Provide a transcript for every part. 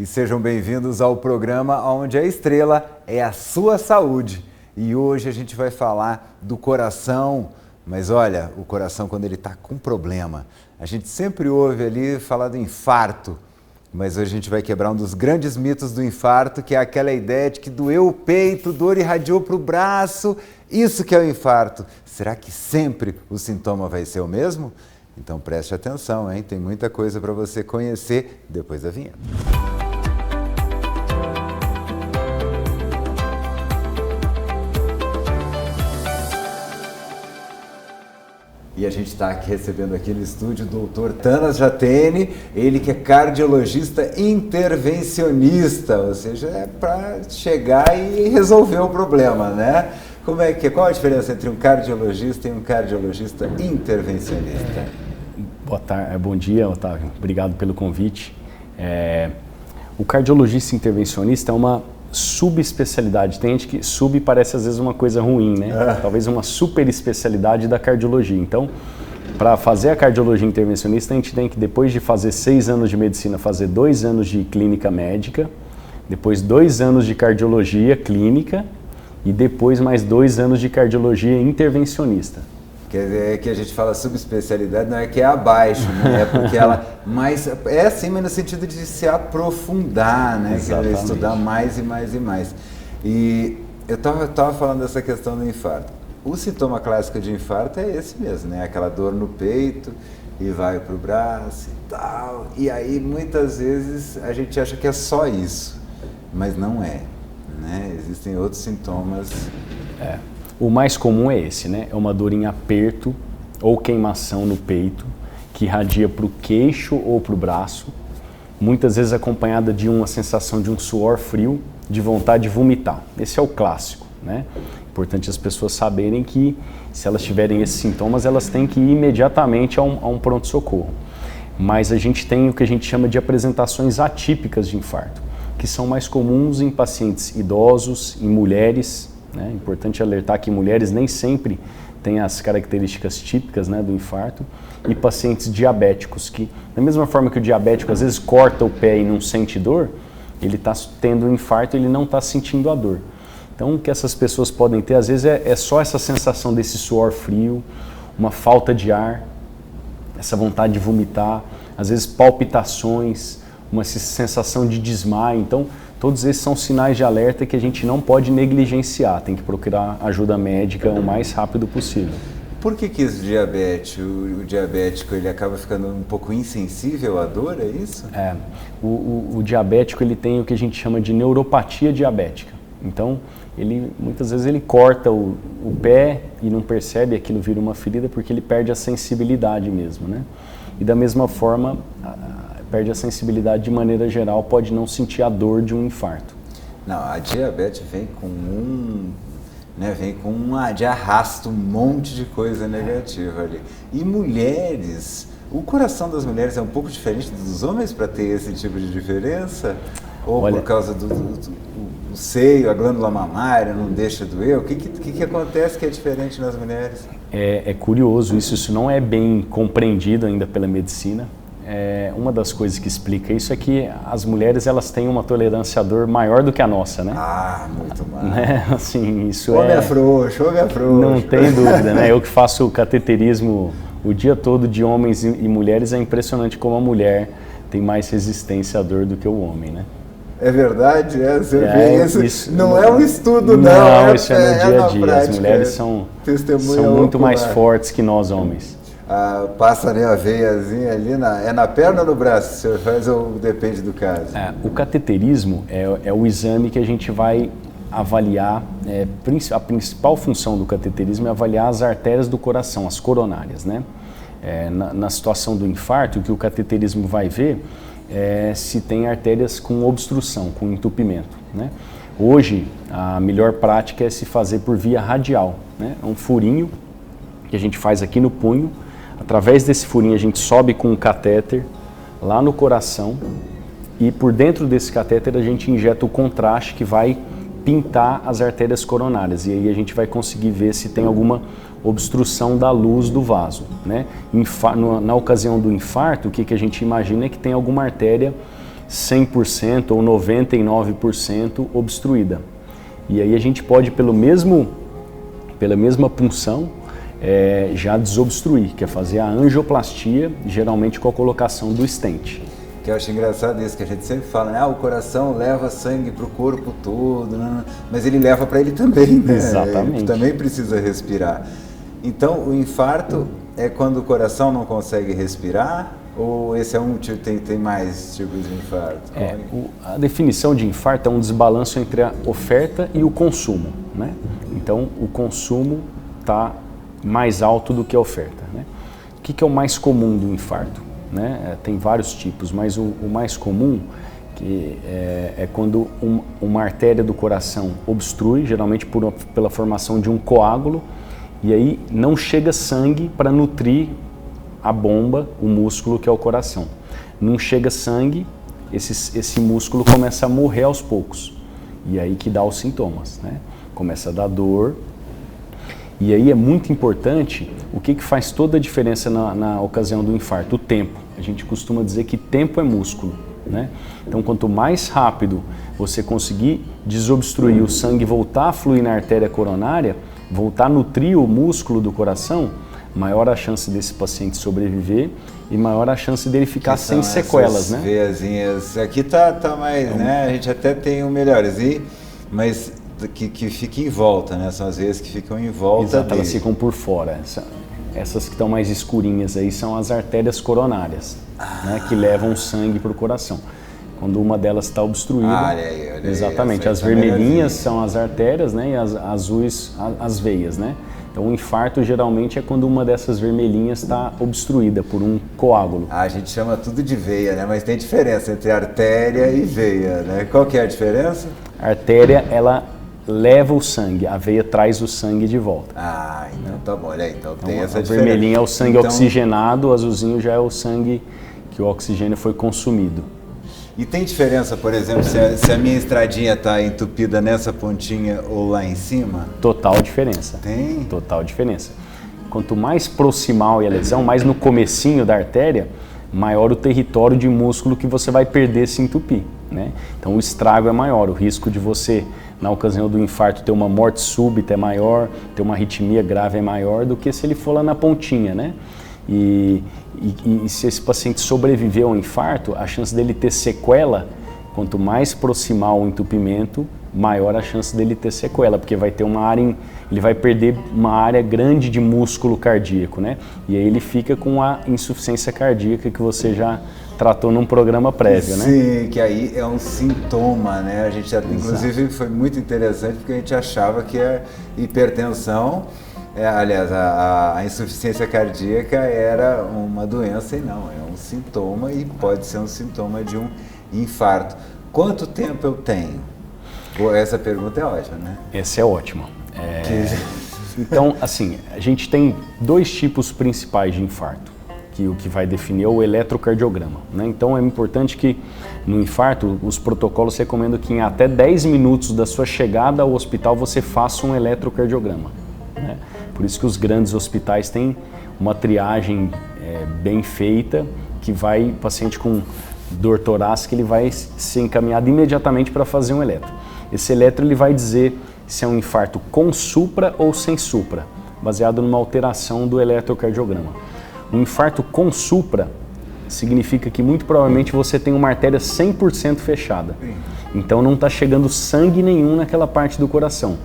e sejam bem-vindos ao programa onde a estrela é a sua saúde. E hoje a gente vai falar do coração, mas olha, o coração quando ele está com problema. A gente sempre ouve ali falar do infarto, mas hoje a gente vai quebrar um dos grandes mitos do infarto, que é aquela ideia de que doeu o peito, dor irradiou para o braço, isso que é o infarto. Será que sempre o sintoma vai ser o mesmo? Então preste atenção, hein? Tem muita coisa para você conhecer depois da vinheta. E a gente está aqui recebendo aqui no estúdio o Dr. Thanas Jatene, ele que é cardiologista intervencionista, ou seja, é para chegar e resolver o problema, né? Qual a diferença entre um cardiologista e um cardiologista intervencionista? Boa tarde, bom dia, Otávio. Obrigado pelo convite. O cardiologista intervencionista é uma subespecialidade. Tem gente que sub parece às vezes uma coisa ruim, né? Talvez uma super especialidade da cardiologia. Então, para fazer a cardiologia intervencionista, a gente tem que, depois de fazer 6 anos de medicina, fazer 2 anos de clínica médica, depois 2 anos de cardiologia clínica e depois mais 2 anos de cardiologia intervencionista. Quer dizer, que a gente fala subespecialidade, não é que é abaixo, né? É porque ela mais... É assim, mas no sentido de se aprofundar, né? Quer dizer, estudar mais e mais e mais. E eu estava falando dessa questão do infarto. O sintoma clássico de infarto é esse mesmo, né? Aquela dor no peito e vai para o braço e tal. E aí, muitas vezes, a gente acha que é só isso, mas não é, né? Existem outros sintomas. O mais comum é esse, né? É uma dor em aperto ou queimação no peito, que irradia para o queixo ou para o braço, muitas vezes acompanhada de uma sensação de um suor frio, de vontade de vomitar. Esse é o clássico, né? Importante as pessoas saberem que, se elas tiverem esses sintomas, elas têm que ir imediatamente a um pronto-socorro. Mas a gente tem o que a gente chama de apresentações atípicas de infarto, que são mais comuns em pacientes idosos, em mulheres. É importante alertar que mulheres nem sempre têm as características típicas, né, do infarto, e pacientes diabéticos, que da mesma forma que o diabético às vezes corta o pé e não sente dor, ele está tendo um infarto e ele não está sentindo a dor. Então o que essas pessoas podem ter às vezes é só essa sensação desse suor frio, uma falta de ar, essa vontade de vomitar, às vezes palpitações, uma sensação de desmaio. Então todos esses são sinais de alerta que a gente não pode negligenciar, tem que procurar ajuda médica o mais rápido possível. Por que o diabético ele acaba ficando um pouco insensível à dor, é isso? O diabético ele tem o que a gente chama de neuropatia diabética. Então, muitas vezes ele corta o pé e não percebe, aquilo vira uma ferida porque ele perde a sensibilidade mesmo, né? E da mesma forma, perde a sensibilidade de maneira geral, pode não sentir a dor de um infarto. Não, a diabetes vem de arrasto, um monte de coisa negativa ali. E mulheres, o coração das mulheres é um pouco diferente dos homens para ter esse tipo de diferença? Ou por causa do seio, a glândula mamária não deixa doer? O que acontece que é diferente nas mulheres? É curioso isso não é bem compreendido ainda pela medicina. Uma das coisas que explica isso é que as mulheres elas têm uma tolerância à dor maior do que a nossa, né? Muito mais. Né? Assim, isso homem é frouxo. Não tem dúvida, né? Eu que faço cateterismo o dia todo de homens e mulheres, é impressionante como a mulher tem mais resistência à dor do que o homem, né? É verdade? Você vê isso não é um estudo, não. Não, isso é no dia a dia. As mulheres são muito mais fortes que nós, homens. Passa a veiazinha ali, é na perna ou no braço? O senhor faz ou depende do caso? O cateterismo é o exame que a gente vai avaliar, a principal função do cateterismo é avaliar as artérias do coração, as coronárias, né? Na situação do infarto, o que o cateterismo vai ver é se tem artérias com obstrução, com entupimento, né? Hoje, a melhor prática é se fazer por via radial, né? É um furinho que a gente faz aqui no punho. Através desse furinho a gente sobe com um catéter lá no coração e por dentro desse catéter a gente injeta o contraste que vai pintar as artérias coronárias e aí a gente vai conseguir ver se tem alguma obstrução da luz do vaso, né? Na ocasião do infarto, o que a gente imagina é que tem alguma artéria 100% ou 99% obstruída. E aí a gente pode, pela mesma punção, já desobstruir, que é fazer a angioplastia, geralmente com a colocação do stent. Que eu acho engraçado isso, que a gente sempre fala, né? O coração leva sangue para o corpo todo, né? Mas ele leva para ele também, né? Exatamente. Ele também precisa respirar. Então, o infarto é quando o coração não consegue respirar? Ou esse é um tipo, tem mais tipos de infarto? A definição de infarto é um desbalanço entre a oferta e o consumo, né? Então, o consumo está mais alto do que a oferta, né? O que é o mais comum do infarto? Né? Tem vários tipos, mas o mais comum é quando uma artéria do coração obstrui, geralmente pela formação de um coágulo, e aí não chega sangue para nutrir a bomba, o músculo que é o coração. Não chega sangue, esse músculo começa a morrer aos poucos, e aí que dá os sintomas, né? Começa a dar dor. E aí é muito importante, o que faz toda a diferença na ocasião do infarto? O tempo. A gente costuma dizer que tempo é músculo, né? Então, quanto mais rápido você conseguir desobstruir o sangue, voltar a fluir na artéria coronária, voltar a nutrir o músculo do coração, maior a chance desse paciente sobreviver e maior a chance dele ficar sem sequelas, né? Veiazinhas. Aqui tá mais, né? A gente até tem o melhores, mas que fica em volta, né? São as veias que ficam em volta. Exato, elas ficam por fora. Essas que estão mais escurinhas aí são as artérias coronárias, né? Que levam sangue para o coração. Quando uma delas está obstruída, olha aí, exatamente, as vermelhinhas são as artérias, né? E as azuis as veias, né? Então o infarto geralmente é quando uma dessas vermelhinhas está obstruída por um coágulo. A gente chama tudo de veia, né? Mas tem diferença entre artéria e veia, né? Qual que é a diferença? A artéria, ela leva o sangue, a veia traz o sangue de volta. Então tá bom, olha aí, então tem essa diferença. A vermelhinha é o sangue oxigenado, o azulzinho já é o sangue que o oxigênio foi consumido. E tem diferença, por exemplo, se a minha estradinha está entupida nessa pontinha ou lá em cima? Total diferença. Tem? Total diferença. Quanto mais proximal é a lesão, mais no comecinho da artéria, maior o território de músculo que você vai perder se entupir, né? Então o estrago é maior, o risco de você, na ocasião do infarto, ter uma morte súbita é maior, ter uma arritmia grave é maior do que se ele for lá na pontinha, né? E se esse paciente sobreviver ao infarto, a chance dele ter sequela, quanto mais proximal o entupimento, maior a chance dele ter sequela, porque vai ter ele vai perder uma área grande de músculo cardíaco, né? E aí ele fica com a insuficiência cardíaca que você já tratou num programa prévio, né? Sim, que aí é um sintoma, né? A gente já, inclusive, foi muito interessante porque a gente achava que a hipertensão, aliás, a insuficiência cardíaca era uma doença e não, é um sintoma e pode ser um sintoma de um infarto. Quanto tempo eu tenho? Essa pergunta é ótima, né? Essa é ótima. Então, assim, a gente tem dois tipos principais de infarto, que o que vai definir é o eletrocardiograma, né? Então é importante que no infarto os protocolos recomendam que em até 10 minutos da sua chegada ao hospital você faça um eletrocardiograma, né? Por isso que os grandes hospitais têm uma triagem bem feita, que vai, o paciente com dor torácica, ele vai ser encaminhado imediatamente para fazer um eletro. Esse eletro ele vai dizer se é um infarto com supra ou sem supra, baseado numa alteração do eletrocardiograma. Um infarto com supra significa que muito provavelmente você tem uma artéria 100% fechada. Então não está chegando sangue nenhum naquela parte do coração.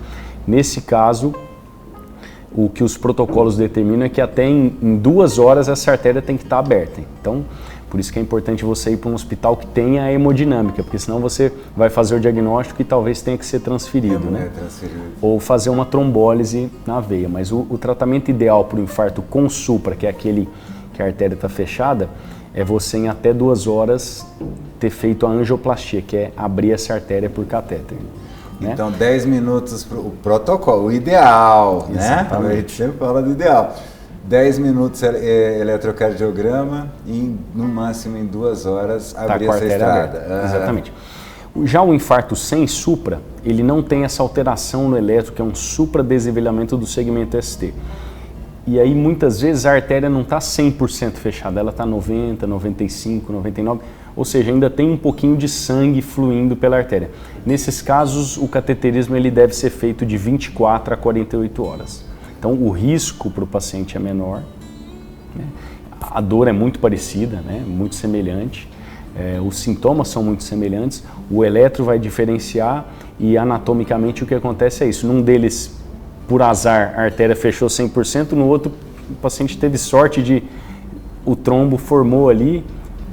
Nesse caso, o que os protocolos determinam é que até em 2 horas essa artéria tem que estar aberta. Então, por isso que é importante você ir para um hospital que tenha a hemodinâmica, porque senão você vai fazer o diagnóstico e talvez tenha que ser transferido, né? Ou fazer uma trombólise na veia. Mas o tratamento ideal para o infarto com supra, que é aquele que a artéria está fechada, é você em até 2 horas ter feito a angioplastia, que é abrir essa artéria por catéter. Né? Então 10 minutos para o protocolo, o ideal, exatamente, né? A gente sempre fala do ideal. 10 minutos eletrocardiograma e no máximo em 2 horas abrir essa estrada. Exatamente. Já o infarto sem supra, ele não tem essa alteração no eletro, que é um supradesnivelamento do segmento ST. E aí muitas vezes a artéria não está 100% fechada, ela está 90, 95, 99. ou seja, ainda tem um pouquinho de sangue fluindo pela artéria. Nesses casos, o cateterismo ele deve ser feito de 24 a 48 horas. Então, o risco para o paciente é menor, né? A dor é muito parecida, né? Muito semelhante, os sintomas são muito semelhantes, o eletro vai diferenciar e anatomicamente o que acontece é isso. Num deles, por azar, a artéria fechou 100%, no outro, o paciente teve sorte de o trombo formou ali,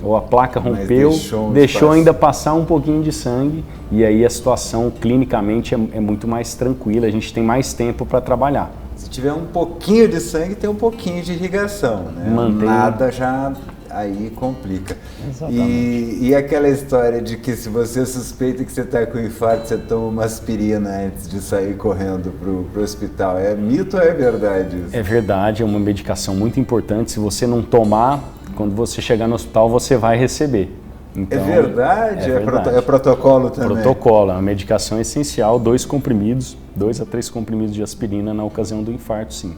ou a placa rompeu, deixou ainda passar um pouquinho de sangue, e aí a situação clinicamente é muito mais tranquila, a gente tem mais tempo para trabalhar. Se tiver um pouquinho de sangue, tem um pouquinho de irrigação, né? Nada já aí complica. Exatamente. E aquela história de que se você suspeita que você está com infarto, você toma uma aspirina antes de sair correndo para o hospital. É mito ou é verdade isso? É verdade, é uma medicação muito importante. Se você não tomar, quando você chegar no hospital, você vai receber. Então, é verdade? É verdade. É protocolo também? Protocolo, é uma medicação essencial, 2 a 3 comprimidos de aspirina na ocasião do infarto, sim.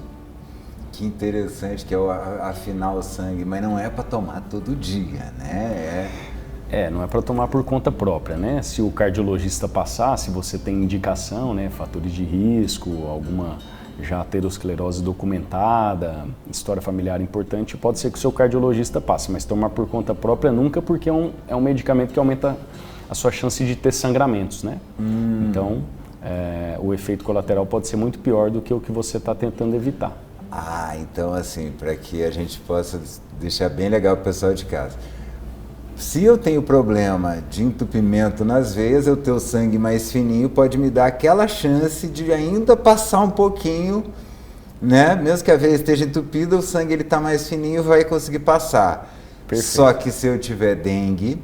Que interessante que é afinar o sangue, mas não é para tomar todo dia, né? Não é para tomar por conta própria, né? Se o cardiologista passar, se você tem indicação, né, fatores de risco, alguma já aterosclerose documentada, história familiar importante, pode ser que o seu cardiologista passe, mas tomar por conta própria nunca, porque é um medicamento que aumenta a sua chance de ter sangramentos, né? Então, o efeito colateral pode ser muito pior do que o que você está tentando evitar. Então assim, para que a gente possa deixar bem legal para o pessoal de casa. Se eu tenho problema de entupimento nas veias, eu ter o sangue mais fininho pode me dar aquela chance de ainda passar um pouquinho, né? Mesmo que a veia esteja entupida, o sangue ele está mais fininho e vai conseguir passar. Perfeito. Só que se eu tiver dengue,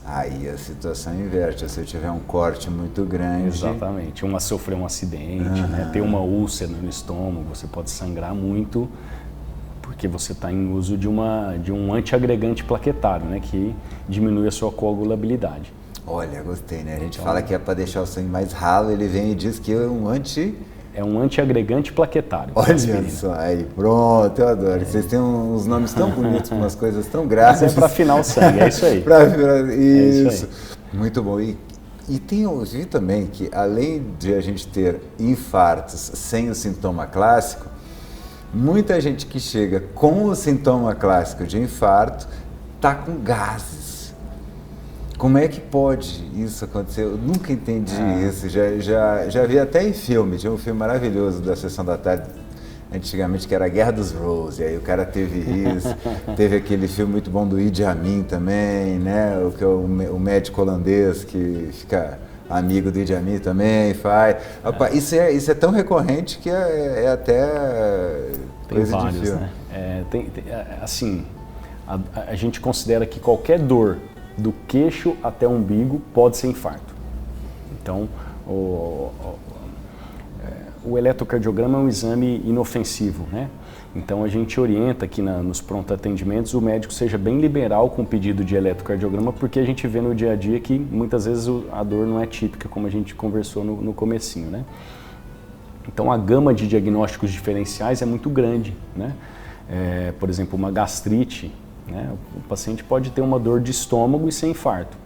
aí a situação inverte. Se eu tiver um corte muito grande... Exatamente. Sofrer um acidente, né? Ter uma úlcera no estômago, você pode sangrar muito, porque você está em uso de um antiagregante plaquetário, né? Que diminui a sua coagulabilidade. Olha, gostei, né? A gente fala que é para deixar o sangue mais ralo, ele vem e diz que é um antiagregante plaquetário. Olha só, aí pronto, eu adoro. Vocês têm uns nomes tão bonitos, umas coisas tão graves. Mas é para afinar o sangue, é isso aí. Isso. Muito bom. E eu vi também que além de a gente ter infartos sem o sintoma clássico, muita gente que chega com o sintoma clássico de infarto está com gases. Como é que pode isso acontecer? Eu nunca entendi isso. Já vi até em filme. Tinha um filme maravilhoso da Sessão da Tarde, antigamente, que era a Guerra dos Rose. E aí o cara teve isso. Teve aquele filme muito bom do Idi Amin também, né? O médico holandês que fica amigo do Idi Amin também faz. Opa, isso é tão recorrente que é até coisa tem vários, de filme. Né? Assim, a gente considera que qualquer dor do queixo até o umbigo pode ser infarto. Então, o eletrocardiograma é um exame inofensivo, né? Então a gente orienta aqui nos pronto atendimentos o médico seja bem liberal com o pedido de eletrocardiograma, porque a gente vê no dia a dia que muitas vezes a dor não é típica, como a gente conversou no comecinho, né? Então a gama de diagnósticos diferenciais é muito grande, né? Por exemplo, uma gastrite, né? O paciente pode ter uma dor de estômago e ser infarto.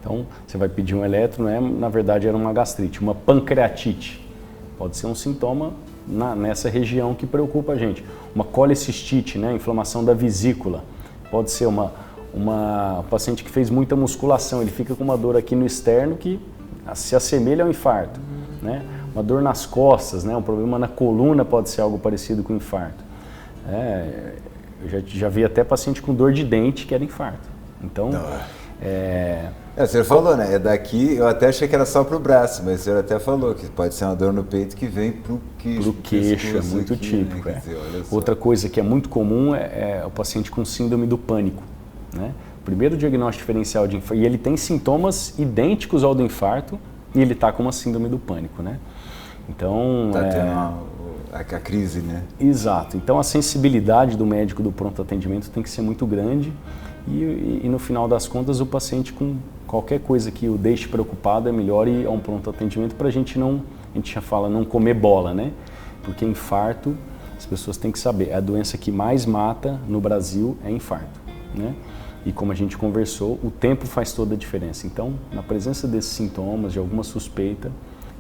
Então, você vai pedir um eletro, né? Na verdade era uma gastrite. Uma pancreatite pode ser um sintoma nessa região que preocupa a gente. Uma colecistite, né? Inflamação da vesícula, pode ser um paciente que fez muita musculação, ele fica com uma dor aqui no externo que se assemelha ao infarto, né? Uma dor nas costas, né? Um problema na coluna pode ser algo parecido com infarto. Eu já vi até paciente com dor de dente que era infarto. Então, o senhor falou, né? É daqui, eu até achei que era só para o braço, mas o senhor até falou que pode ser uma dor no peito que vem para o queixo. Para o queixo, é muito aqui, típico. né? Dizer, outra coisa que é muito comum é o paciente com síndrome do pânico, né? O primeiro diagnóstico diferencial de infarto, e ele tem sintomas idênticos ao do infarto, e ele está com uma síndrome do pânico, né? Então, está tendo a crise, né? Exato. Então a sensibilidade do médico do pronto atendimento tem que ser muito grande e no final das contas o paciente com qualquer coisa que o deixe preocupado é melhor ir a um pronto atendimento para a gente já fala, não comer bola, né? Porque infarto, as pessoas têm que saber, a doença que mais mata no Brasil é infarto, né? E como a gente conversou, o tempo faz toda a diferença. Então, na presença desses sintomas, de alguma suspeita,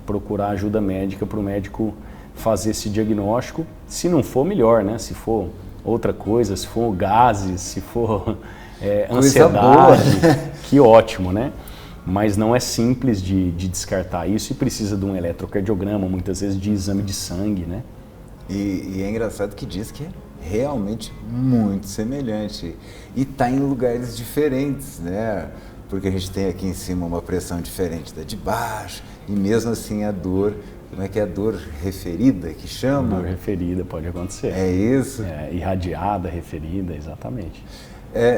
procurar ajuda médica para o médico fazer esse diagnóstico. Se não for, melhor, né? Se for outra coisa, se for gases, se for ansiedade, que ótimo, né? Mas não é simples de descartar isso e precisa de um eletrocardiograma, muitas vezes de exame de sangue, né? E é engraçado que diz que é realmente muito semelhante e está em lugares diferentes, né? Porque a gente tem aqui em cima uma pressão diferente da de baixo e mesmo assim a dor, como é que é a dor referida que chama? Dor referida pode acontecer. É isso? Irradiada, referida, exatamente.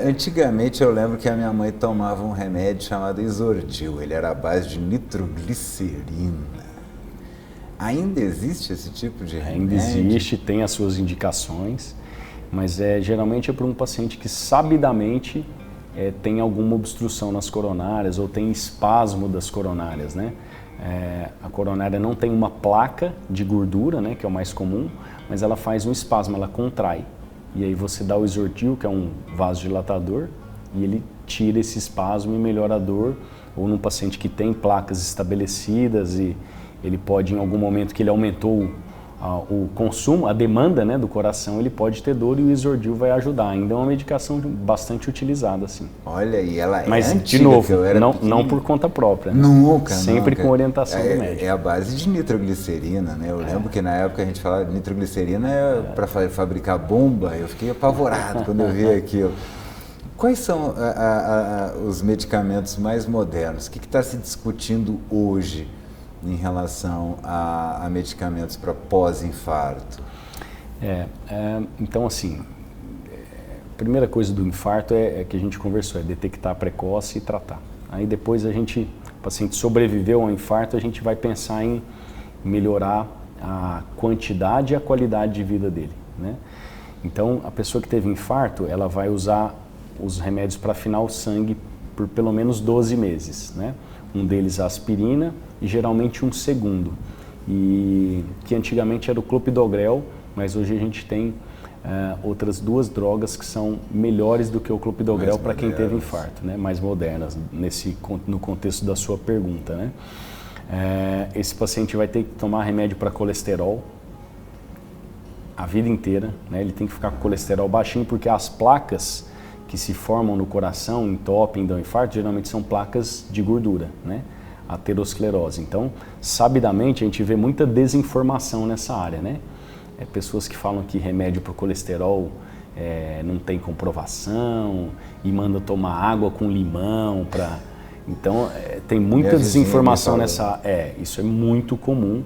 Antigamente eu lembro que a minha mãe tomava um remédio chamado Isordil, ele era à base de nitroglicerina. Ainda existe esse tipo de remédio? Ainda existe, tem as suas indicações, mas geralmente é para um paciente que sabidamente tem alguma obstrução nas coronárias ou tem espasmo das coronárias, né? A coronária não tem uma placa de gordura, né, que é o mais comum, mas ela faz um espasmo, ela contrai. E aí você dá o Isordil, que é um vasodilatador, e ele tira esse espasmo e melhora a dor. Ou num paciente que tem placas estabelecidas e ele pode, em algum momento que ele aumentou o consumo, a demanda, né, do coração, ele pode ter dor e o Isordil vai ajudar. Ainda é uma medicação bastante utilizada, assim. Olha, e ela Mas, antiga, de novo, não por conta própria. Né? Nunca, sempre nunca. Com orientação do médico. É a base de nitroglicerina, né? Eu lembro que na época a gente falava que nitroglicerina para fabricar bomba. Eu fiquei apavorado quando eu vi aquilo. Quais são os medicamentos mais modernos? O que está se discutindo hoje em relação a medicamentos para pós-infarto? Então, assim, a primeira coisa do infarto é que a gente conversou, é detectar precoce e tratar. Aí depois o paciente sobreviveu ao infarto, a gente vai pensar em melhorar a quantidade e a qualidade de vida dele, né? Então, a pessoa que teve infarto, ela vai usar os remédios para afinar o sangue por pelo menos 12 meses, né? Um deles a aspirina e geralmente um segundo, e que antigamente era o clopidogrel, mas hoje a gente tem outras duas drogas que são melhores do que o clopidogrel para quem teve infarto, né? Mais modernas no contexto da sua pergunta, né? Esse paciente vai ter que tomar remédio para colesterol a vida inteira, né? Ele tem que ficar com colesterol baixinho porque as placas que se formam no coração, entopem, dão infarto, geralmente são placas de gordura, né? Aterosclerose. Então, sabidamente, a gente vê muita desinformação nessa área, né? Pessoas que falam que remédio para o colesterol não tem comprovação e manda tomar água com limão para... Então, tem muita desinformação nessa... Isso é muito comum.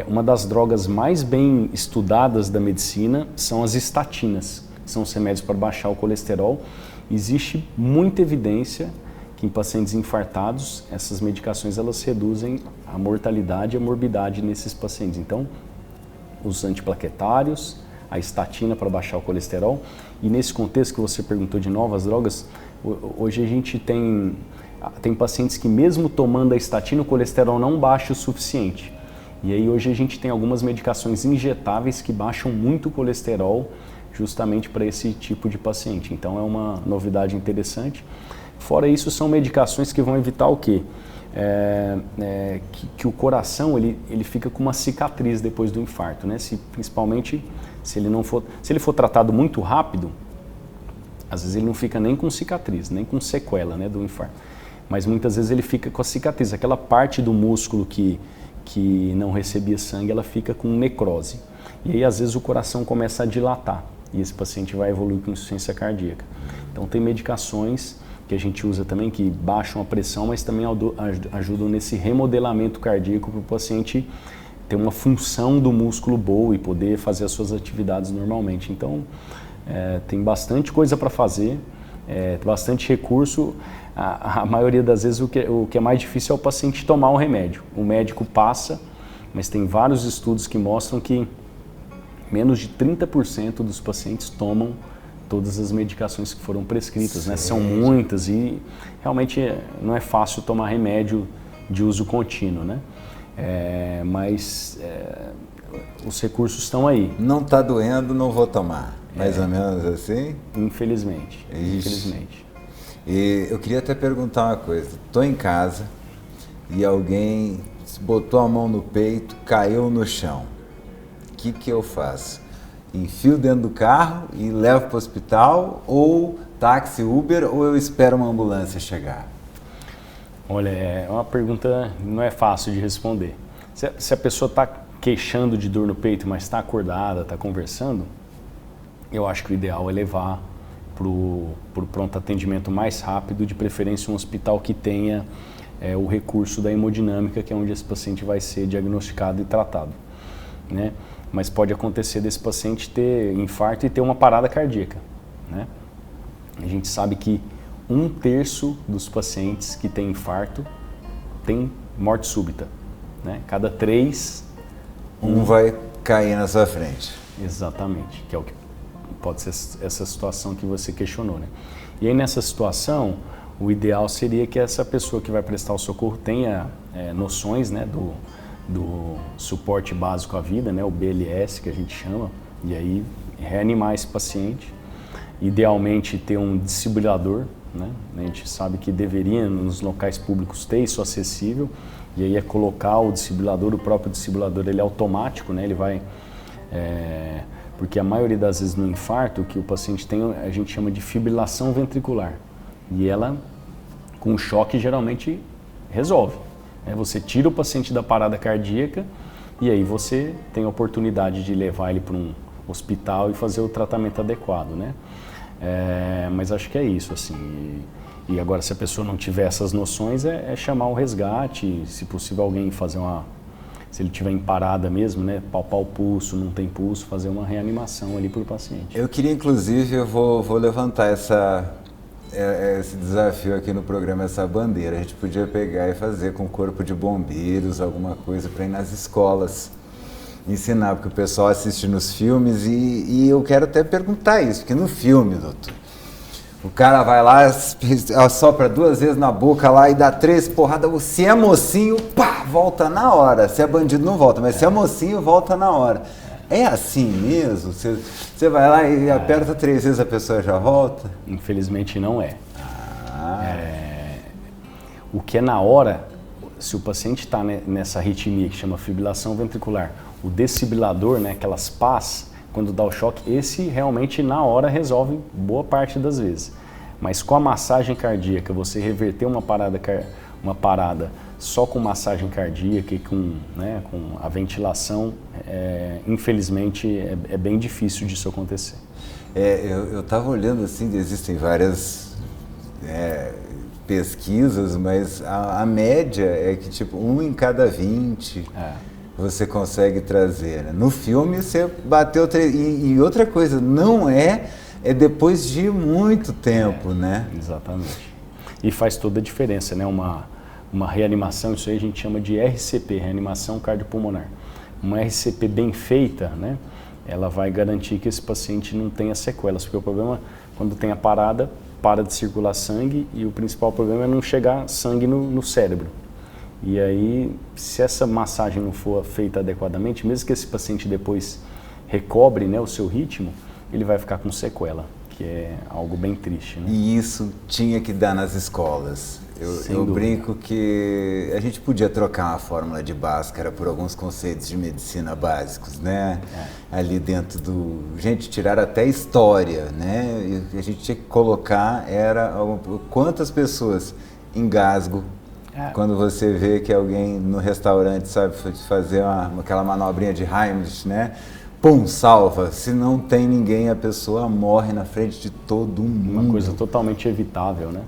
Uma das drogas mais bem estudadas da medicina são as estatinas, que são os remédios para baixar o colesterol. Existe muita evidência que em pacientes infartados, essas medicações elas reduzem a mortalidade e a morbidade nesses pacientes. Então, os antiplaquetários, a estatina para baixar o colesterol. E nesse contexto que você perguntou de novas drogas, hoje a gente tem pacientes que mesmo tomando a estatina, o colesterol não baixa o suficiente. E aí hoje a gente tem algumas medicações injetáveis que baixam muito o colesterol justamente para esse tipo de paciente. Então é uma novidade interessante. Fora isso, são medicações que vão evitar o quê? Que o coração ele fica com uma cicatriz depois do infarto, né? Principalmente se ele for tratado muito rápido, às vezes ele não fica nem com cicatriz, nem com sequela, né, do infarto. Mas muitas vezes ele fica com a cicatriz, aquela parte do músculo que não recebia sangue, ela fica com necrose. E aí às vezes o coração começa a dilatar e esse paciente vai evoluir com insuficiência cardíaca. Então tem medicações que a gente usa também que baixam a pressão, mas também ajudam nesse remodelamento cardíaco para o paciente ter uma função do músculo boa e poder fazer as suas atividades normalmente. Então tem bastante coisa para fazer, bastante recurso. A maioria das vezes o que é mais difícil é o paciente tomar o remédio. O médico passa, mas tem vários estudos que mostram que menos de 30% dos pacientes tomam todas as medicações que foram prescritas, né? São muitas e realmente não é fácil tomar remédio de uso contínuo, né? Mas os recursos estão aí. Não está doendo, não vou tomar. Mais ou menos assim? Infelizmente. Ixi. Infelizmente. E eu queria até perguntar uma coisa. Estou em casa e alguém botou a mão no peito, caiu no chão. O que eu faço? Enfio dentro do carro e levo para o hospital, ou táxi, Uber, ou eu espero uma ambulância chegar? Olha, é uma pergunta não é fácil de responder. Se a pessoa está queixando de dor no peito, mas está acordada, está conversando, eu acho que o ideal é levar para o pronto atendimento mais rápido, de preferência um hospital que tenha o recurso da hemodinâmica, que é onde esse paciente vai ser diagnosticado e tratado, né? Mas pode acontecer desse paciente ter infarto e ter uma parada cardíaca, né? A gente sabe que 1/3 dos pacientes que têm infarto tem morte súbita, né? Cada 3, um vai cair na sua frente. Exatamente, que é o que pode ser essa situação que você questionou, né? E aí nessa situação, o ideal seria que essa pessoa que vai prestar o socorro tenha noções, né, do suporte básico à vida, né, o BLS que a gente chama, e aí reanimar esse paciente. Idealmente ter um desfibrilador, né? A gente sabe que deveria nos locais públicos ter isso acessível, e aí é colocar o desfibrilador, o próprio desfibrilador ele é automático, né? Ele vai... porque a maioria das vezes no infarto, o que o paciente tem, a gente chama de fibrilação ventricular. E ela, com choque, geralmente resolve, né? Você tira o paciente da parada cardíaca e aí você tem a oportunidade de levar ele para um hospital e fazer o tratamento adequado, né? Mas acho que é isso, assim. E agora, se a pessoa não tiver essas noções, é chamar o resgate, se possível alguém fazer se ele estiver em parada mesmo, né, palpar o pulso, não tem pulso, fazer uma reanimação ali para o paciente. Eu queria, inclusive, eu vou levantar esse desafio aqui no programa, essa bandeira. A gente podia pegar e fazer com o corpo de bombeiros, alguma coisa para ir nas escolas, ensinar, porque o pessoal assiste nos filmes e eu quero até perguntar isso, porque no filme, doutor, o cara vai lá, assopra 2 vezes na boca lá e dá 3 porradas. Se é mocinho, pá, volta na hora. Se é bandido, não volta, mas se é mocinho, volta na hora. É assim mesmo? Você vai lá e aperta 3 vezes, a pessoa já volta? Infelizmente não é. O que é na hora, se o paciente está nessa arritmia que chama fibrilação ventricular, o desfibrilador, né, aquelas pás, quando dá o choque, esse realmente na hora resolve boa parte das vezes. Mas com a massagem cardíaca, você reverter uma parada só com massagem cardíaca e com a ventilação, infelizmente é bem difícil disso acontecer. Eu estava olhando assim, existem várias pesquisas, mas a média é que tipo 1 em cada 20... você consegue trazer, né? No filme você bateu 3... E outra coisa, não é depois de muito tempo, né? Exatamente. E faz toda a diferença, né? Uma reanimação, isso aí a gente chama de RCP, reanimação cardiopulmonar. Uma RCP bem feita, né? Ela vai garantir que esse paciente não tenha sequelas, porque o problema, quando tem a parada, para de circular sangue, e o principal problema é não chegar sangue no cérebro. E aí, se essa massagem não for feita adequadamente, mesmo que esse paciente depois recobre, né, o seu ritmo, ele vai ficar com sequela, que é algo bem triste, né? E isso tinha que dar nas escolas. Eu brinco que a gente podia trocar uma fórmula de Bhaskara por alguns conceitos de medicina básicos, né? Ali dentro Gente, tirar até história, né? E a gente tinha que colocar, quantas pessoas engasgo. Quando você vê que alguém no restaurante sabe fazer aquela manobrinha de Heimlich, né? Pum, salva. Se não tem ninguém, a pessoa morre na frente de todo mundo. Uma coisa totalmente evitável, né?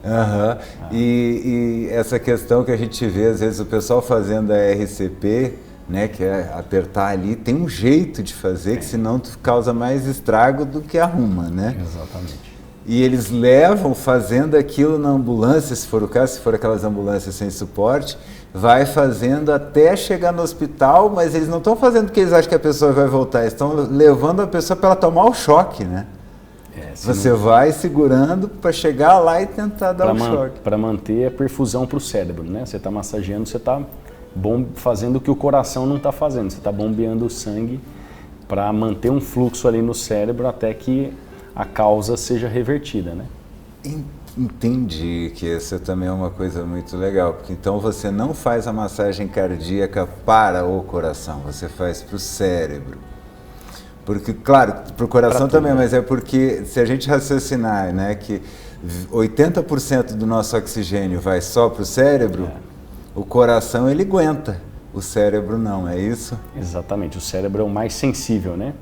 E essa questão que a gente vê, às vezes, o pessoal fazendo a RCP, né? Que é apertar ali, tem um jeito de fazer, que senão causa mais estrago do que arruma, né? Exatamente. E eles levam fazendo aquilo na ambulância, se for o caso, se for aquelas ambulâncias sem suporte, vai fazendo até chegar no hospital, mas eles não estão fazendo porque eles acham que a pessoa vai voltar, eles estão levando a pessoa para ela tomar o choque, né? Você vai segurando para chegar lá e tentar dar o choque. Para manter a perfusão para o cérebro, né? Você está massageando, você está fazendo o que o coração não está fazendo, você está bombeando o sangue para manter um fluxo ali no cérebro até que a causa seja revertida, né? Entendi que essa também é uma coisa muito legal, porque então você não faz a massagem cardíaca para o coração, você faz para o cérebro. Porque, claro, para o coração também, mas é porque se a gente raciocinar, né, que 80% do nosso oxigênio vai só para o cérebro, o coração ele aguenta, o cérebro não, é isso? Exatamente, o cérebro é o mais sensível, né?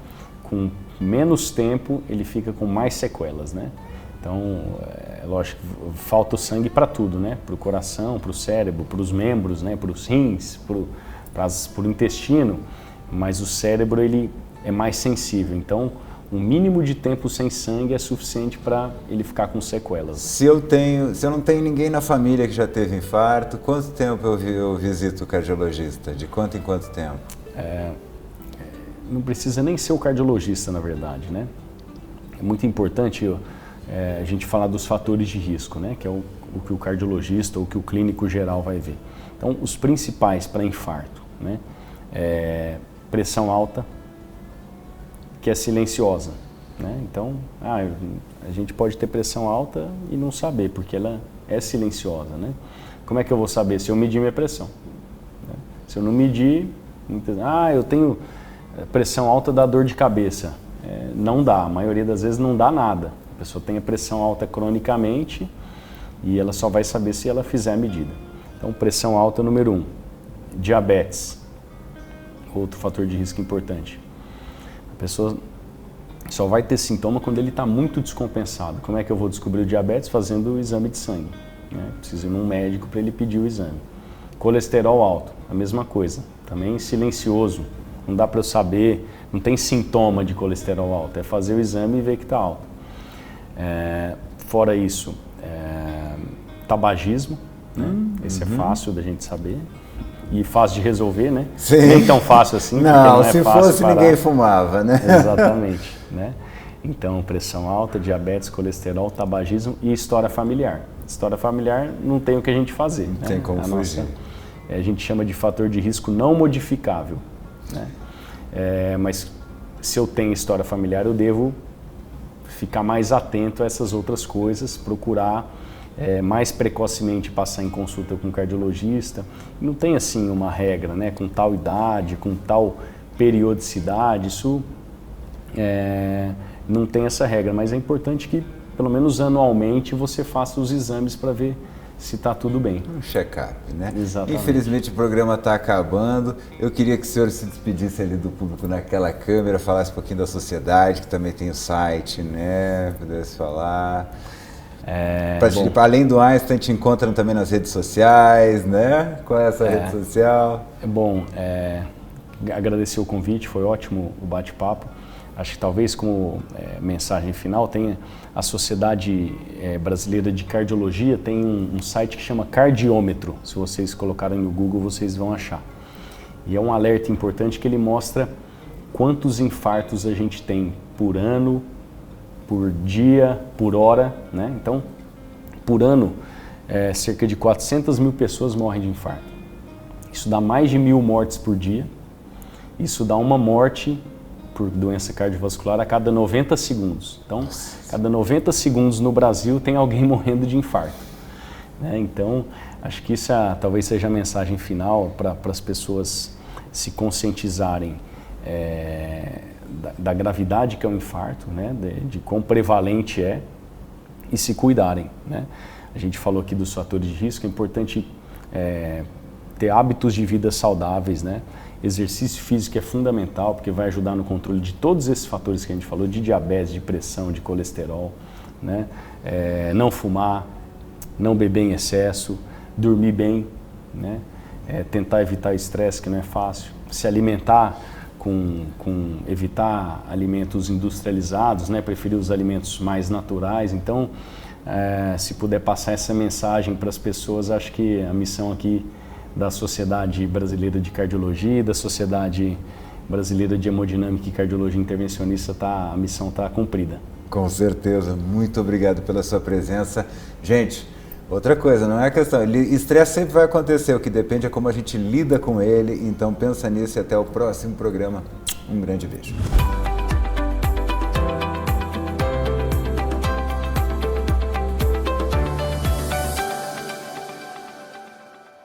Com menos tempo ele fica com mais sequelas, né? Então, é lógico, falta o sangue para tudo, né? Para o coração, para o cérebro, para os membros, né? Para os rins, para o intestino, mas o cérebro ele é mais sensível, então um mínimo de tempo sem sangue é suficiente para ele ficar com sequelas. Se eu não tenho ninguém na família que já teve infarto, quanto tempo eu visito o cardiologista? De quanto em quanto tempo? Não precisa nem ser o cardiologista, na verdade, né? É muito importante a gente falar dos fatores de risco, né? Que é o que o cardiologista ou que o clínico geral vai ver. Então, os principais para infarto, né? Pressão alta, que é silenciosa, né? Então, a gente pode ter pressão alta e não saber, porque ela é silenciosa, né? Como é que eu vou saber? Se eu medir minha pressão, né? Se eu não medir, eu tenho pressão alta, dá dor de cabeça. Não dá, a maioria das vezes não dá nada. A pessoa tem a pressão alta cronicamente e ela só vai saber se ela fizer a medida. Então, pressão alta número 1. Diabetes, outro fator de risco importante. A pessoa só vai ter sintoma quando ele está muito descompensado. Como é que eu vou descobrir o diabetes? Fazendo o exame de sangue, né? Preciso ir num médico para ele pedir o exame. Colesterol alto, a mesma coisa. Também silencioso, não dá para eu saber, não tem sintoma de colesterol alto. É fazer o exame e ver que está alto. Fora isso, tabagismo, né? Esse é fácil da gente saber. E fácil de resolver, né? Sim. Nem tão fácil assim. Não, é se fosse parar. Ninguém fumava, né? Exatamente, né? Então, pressão alta, diabetes, colesterol, tabagismo e história familiar. História familiar não tem o que a gente fazer. Não tem como fugir. A gente chama de fator de risco não modificável, né? Mas se eu tenho história familiar, eu devo ficar mais atento a essas outras coisas, procurar mais precocemente passar em consulta com um cardiologista. Não tem assim uma regra, né? Com tal idade, com tal periodicidade, isso não tem essa regra, mas é importante que pelo menos anualmente você faça os exames para ver se está tudo bem. Um check-up, né? Exatamente. Infelizmente o programa está acabando. Eu queria que o senhor se despedisse ali do público naquela câmera, falasse um pouquinho da sociedade, que também tem o site, né? Pudesse falar. Além do Einstein, te encontram também nas redes sociais, né? Qual é essa rede social? Agradecer o convite, foi ótimo o bate-papo. Acho que talvez como mensagem final tenha a Sociedade Brasileira de Cardiologia, tem um site que chama Cardiômetro. Se vocês colocarem no Google, vocês vão achar. E é um alerta importante que ele mostra quantos infartos a gente tem por ano, por dia, por hora, né? Então, por ano, cerca de 400 mil pessoas morrem de infarto. Isso dá mais de 1.000 mortes por dia. Isso dá uma morte por doença cardiovascular a cada 90 segundos. Então, cada 90 segundos no Brasil tem alguém morrendo de infarto, né? Então, acho que isso talvez seja a mensagem final para as pessoas se conscientizarem da gravidade que é o infarto, né? De quão prevalente é e se cuidarem, né? A gente falou aqui dos fatores de risco, é importante ter hábitos de vida saudáveis, né? Exercício físico é fundamental porque vai ajudar no controle de todos esses fatores que a gente falou, de diabetes, de pressão, de colesterol, né? Não fumar, não beber em excesso, dormir bem, né? Tentar evitar o estresse, que não é fácil, se alimentar evitar alimentos industrializados, né? Preferir os alimentos mais naturais. Então, se puder passar essa mensagem para as pessoas, acho que a missão aqui da Sociedade Brasileira de Cardiologia e da Sociedade Brasileira de Hemodinâmica e Cardiologia Intervencionista, a missão está cumprida. Com certeza. Muito obrigado pela sua presença. Gente, outra coisa, não é questão, estresse sempre vai acontecer, o que depende é como a gente lida com ele, então pensa nisso e até o próximo programa. Um grande beijo.